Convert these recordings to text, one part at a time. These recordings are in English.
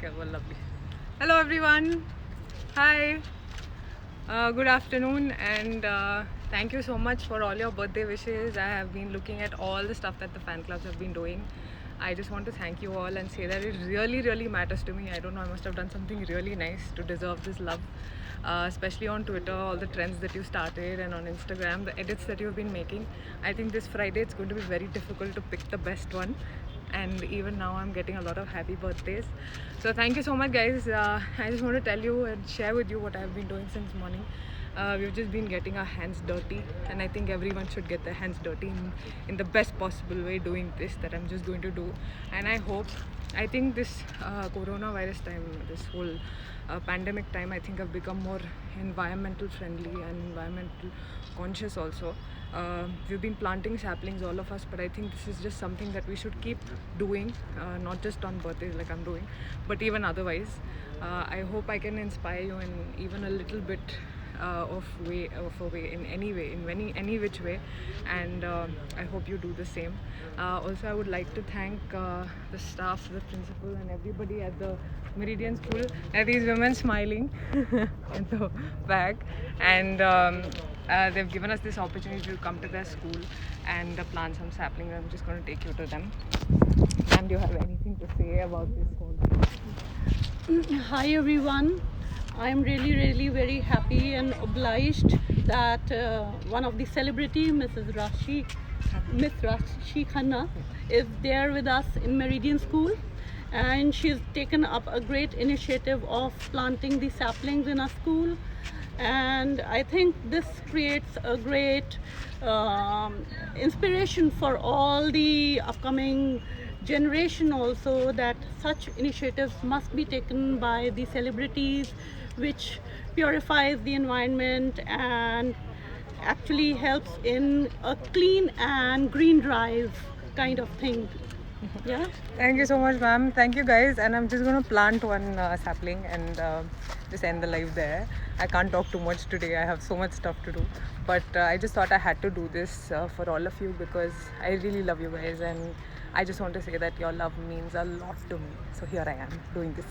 Okay, well, lovely. Hello everyone. Hi. Good afternoon, and thank you so much for all your birthday wishes. I have been looking at all the stuff that the fan clubs have been doing. I just want to thank you all and say that it really, really matters to me. I don't know, I must have done something really nice to deserve this love. Especially on Twitter, all the trends that you started, and on Instagram, the edits that you've been making. I think this Friday it's going to be very difficult to pick the best one. And even now, I'm getting a lot of happy birthdays. So, thank you so much, guys. I just want to tell you and share with you what I've been doing since morning. We've just been getting our hands dirty, and I think everyone should get their hands dirty in the best possible way doing this that I'm just going to do. And I think this coronavirus time, this whole pandemic time, I think I've become more environmental friendly and environmental conscious also. We've been planting saplings, all of us, but I think this is just something that we should keep doing, not just on birthdays like I'm doing, but even otherwise. I hope I can inspire you in even a little bit of a way, in any which way, and I hope you do the same. Also, I would like to thank the staff, the principal, and everybody at the Meridian School. These women smiling at the back, and they've given us this opportunity to come to their school and plant some saplings. I'm just going to take you to them. And do you have anything to say about this whole thing? Hi everyone. I'm really very happy and obliged that one of the celebrity, Miss Rashi Khanna, is there with us in Meridian School, and she's taken up a great initiative of planting the saplings in our school. And I think this creates a great inspiration for all the upcoming generation also, that such initiatives must be taken by the celebrities, which purifies the environment and actually helps in a clean and green drive kind of thing. Yeah. Thank you so much, ma'am. Thank you, guys. And I'm just going to plant one sapling and just end the live there. I can't talk too much today. I have so much stuff to do. But I just thought I had to do this for all of you because I really love you guys. And I just want to say that your love means a lot to me. So here I am doing this.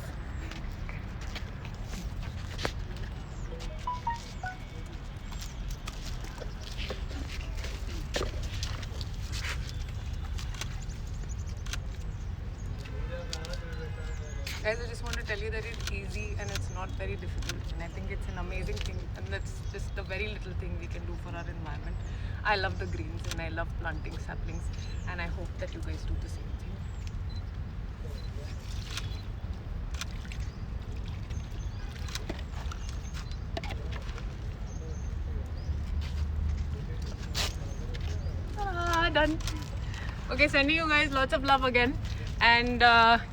Guys, I just want to tell you that it's easy and it's not very difficult, and I think it's an amazing thing, and that's just the very little thing we can do for our environment. I love the greens and I love planting saplings, and I hope that you guys do the same thing. Done. Okay, sending you guys lots of love again, and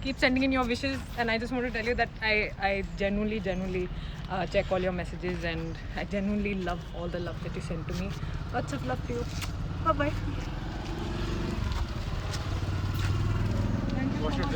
keep sending in your wishes. And I just want to tell you that I genuinely check all your messages, and I genuinely love all the love that you send to me. Lots of love to you. Bye bye.